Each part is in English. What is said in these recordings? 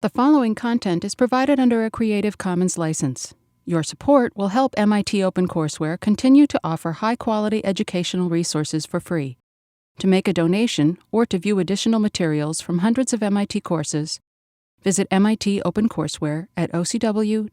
The following content is provided under a Creative Commons license. Your support will help MIT OpenCourseware continue to offer high-quality educational resources for free. To make a donation or to view additional materials from hundreds of MIT courses, visit MIT OpenCourseware at ocw.mit.edu.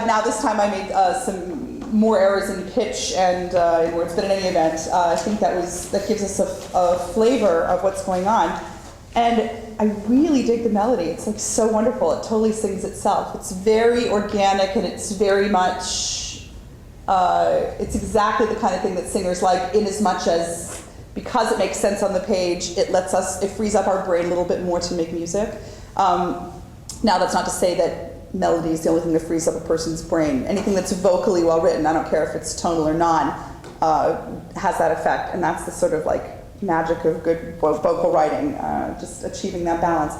Now this time I made some more errors in pitch and in words, but in any event, I think that gives us a flavor of what's going on. And I really dig the melody. It's like so wonderful. It totally sings itself. It's very organic and it's very much, it's exactly the kind of thing that singers like, in as much as, because it makes sense on the page, it frees up our brain a little bit more to make music. Now that's not to say that melody is the only thing that frees up a person's brain. Anything that's vocally well written, I don't care if it's tonal or non, has that effect. And that's the sort of like magic of good vocal writing, just achieving that balance.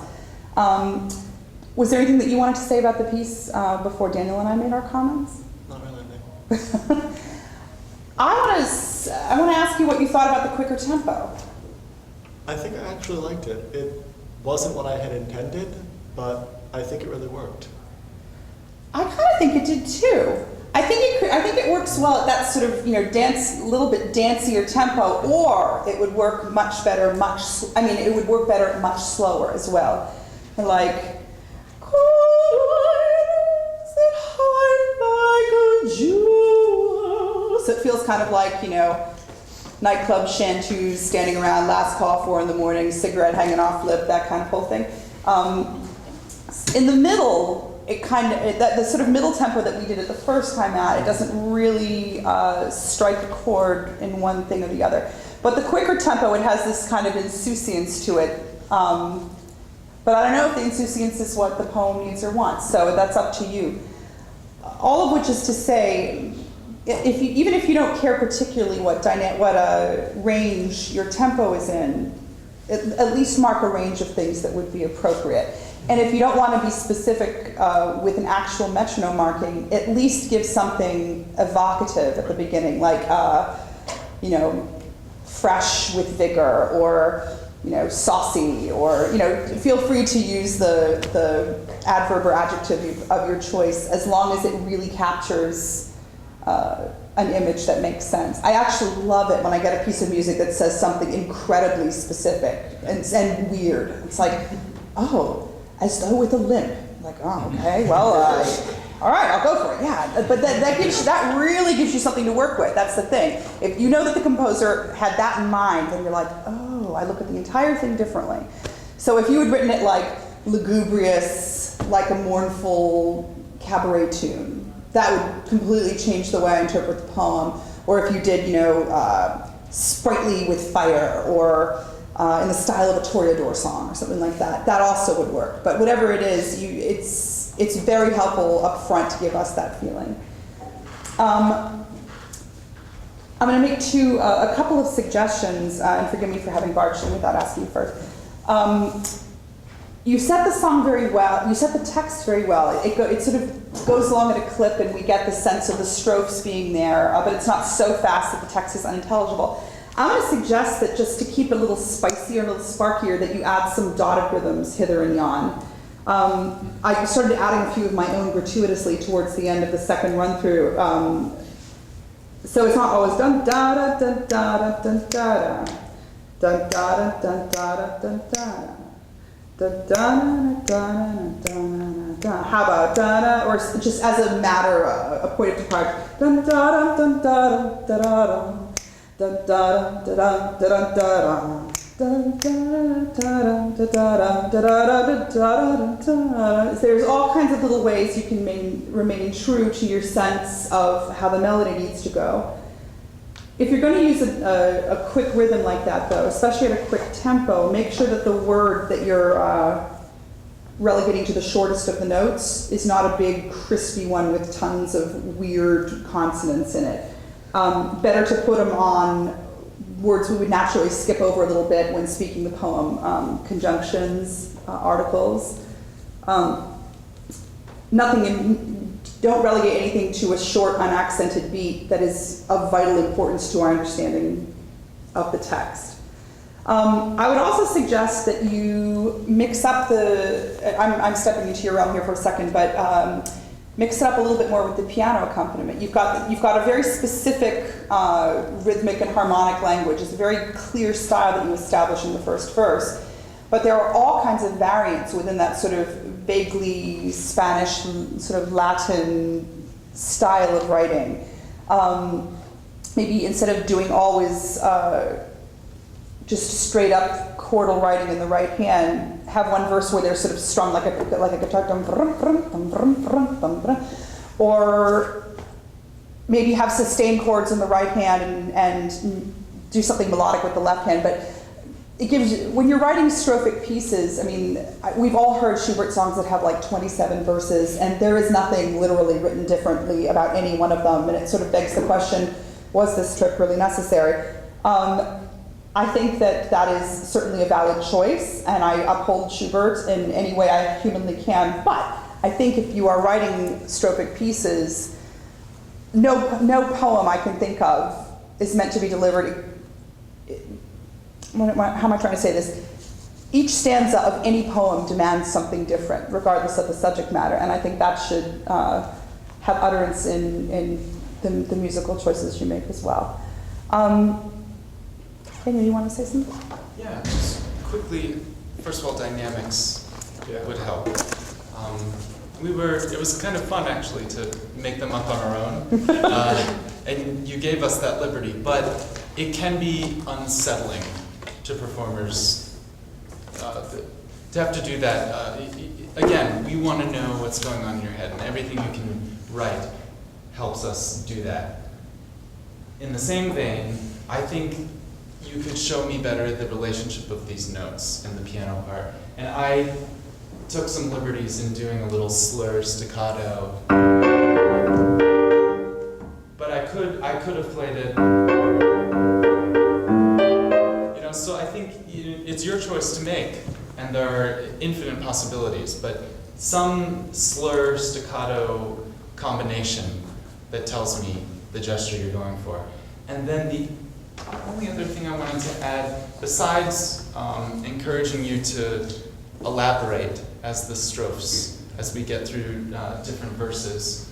Was there anything that you wanted to say about the piece before Daniel and I made our comments? Not really, no. I want to ask you what you thought about the quicker tempo. I think I actually liked it. It wasn't what I had intended, but I think it really worked. I kind of think it did too. I think it works well at that sort of little bit dancier tempo, or it would work much better, it would work better much slower as well. And like, that hide like a jewel. So it feels kind of like nightclub chanteuse standing around, last call 4 in the morning, cigarette hanging off lip, that kind of whole thing. In the middle, the sort of middle tempo that we did it the first time out, it doesn't really strike a chord in one thing or the other. But the quicker tempo, it has this kind of insouciance to it. But I don't know if the insouciance is what the poem needs or wants, so that's up to you. All of which is to say, even if you don't care particularly what range your tempo is in, at least mark a range of things that would be appropriate. And if you don't want to be specific with an actual metronome marking, at least give something evocative at the beginning, like, you know, fresh with vigor, or, you know, saucy, or, you know, feel free to use the adverb or adjective of your choice, as long as it really captures an image that makes sense. I actually love it when I get a piece of music that says something incredibly specific and weird. It's like, oh, as though with a limp. Like, oh, okay, well, all right, I'll go for it, yeah. But that really gives you something to work with. That's the thing. If you know that the composer had that in mind, then you're like, oh, I look at the entire thing differently. So if you had written it like lugubrious, like a mournful cabaret tune, that would completely change the way I interpret the poem. Or if you did, you know, sprightly with fire, or in the style of a Toreador song or something like that, that also would work. But whatever it is, it's very helpful up front to give us that feeling. I'm going to make a couple of suggestions, and forgive me for having barged in without asking first. You set the song very well. You set the text very well. It sort of goes along at a clip, and we get the sense of the strophes being there, but it's not so fast that the text is unintelligible. I'm going to suggest that just to keep it a little spicier, a little sparkier, that you add some dotted rhythms hither and yon. I started adding a few of my own gratuitously towards the end of the second run through. So it's not always dun da da dun da da dun da da dun da da dun da da dun da da. How about da-da, or just as a matter, a point of departure. Dun-da-da, dun-da-da, da-da-da, dun-da-da, da-da-da, da-da-da. There's all kinds of little ways you can remain true to your sense of how the melody needs to go. If you're going to use a quick rhythm like that, though, especially at a quick tempo, make sure that the word that you're relegating to the shortest of the notes is not a big, crispy one with tons of weird consonants in it. Better to put them on words we would naturally skip over a little bit when speaking the poem, conjunctions, articles. Don't relegate anything to a short, unaccented beat that is of vital importance to our understanding of the text. I would also suggest that you mix up I'm stepping into your realm here for a second, but mix it up a little bit more with the piano accompaniment. You've got a very specific rhythmic and harmonic language. It's a very clear style that you establish in the first verse. But there are all kinds of variants within that sort of vaguely Spanish, sort of Latin style of writing. Maybe instead of doing always just straight up chordal writing in the right hand, have one verse where they're sort of strung like a guitar, or maybe have sustained chords in the right hand and do something melodic with the left hand. But it gives you, when you're writing strophic pieces, I mean, we've all heard Schubert songs that have like 27 verses, and there is nothing literally written differently about any one of them, and it sort of begs the question, was this trip really necessary? I think that is certainly a valid choice, and I uphold Schubert in any way I humanly can, but I think if you are writing strophic pieces, no poem I can think of is meant to be delivered. How am I trying to say this? Each stanza of any poem demands something different, regardless of the subject matter, and I think that should have utterance in the musical choices you make as well. Daniel, you want to say something? Yeah, just quickly, first of all, dynamics would help. It was kind of fun, actually, to make them up on our own, and you gave us that liberty, but it can be unsettling to performers to have to do that. Again, we want to know what's going on in your head, and everything you can write helps us do that. In the same vein, I think you could show me better the relationship of these notes in the piano part. And I took some liberties in doing a little slur staccato. But I could have played it. So I think it's your choice to make. and there are infinite possibilities, but some slur staccato combination that tells me the gesture you're going for. And then the only other thing I wanted to add, besides encouraging you to elaborate as the strophes, as we get through different verses,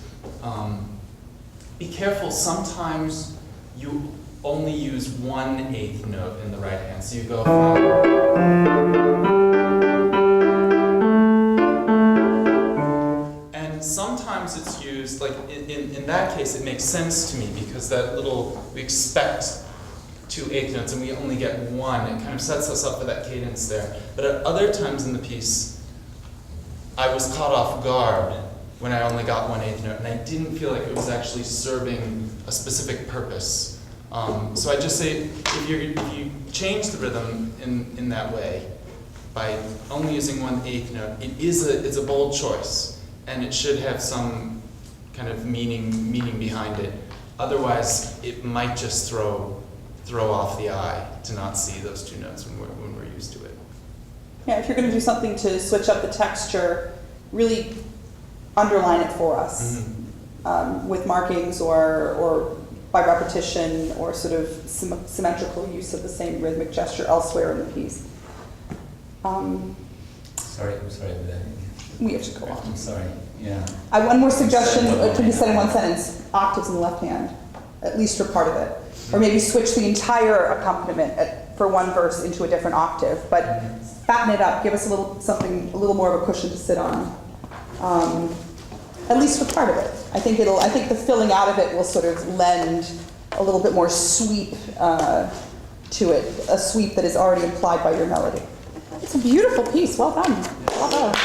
be careful, sometimes you only use 1/8 note in the right hand. So you go from, and sometimes it's used, like in that case it makes sense to me because that little, we expect 2/8 notes and we only get one. It kind of sets us up for that cadence there. But at other times in the piece, I was caught off guard when I only got 1/8 note, and I didn't feel like it was actually serving a specific purpose. So I just say, if you change the rhythm in that way, by only using 1/8 note, it's a bold choice, and it should have some kind of meaning behind it. Otherwise, it might just throw off the eye to not see those two notes when we're used to it. Yeah, if you're going to do something to switch up the texture, really underline it for us with markings or by repetition or sort of symmetrical use of the same rhythmic gesture elsewhere in the piece. Sorry. We have to go on. I'm sorry. Yeah. One more suggestion to be said in one sentence: octaves in the left hand, at least for part of it, or maybe switch the entire accompaniment for one verse into a different octave, but fatten it up, give us a little more of a cushion to sit on. At least for part of it. I think the filling out of it will sort of lend a little bit more sweep to it, a sweep that is already implied by your melody. It's a beautiful piece. Well done. Well done.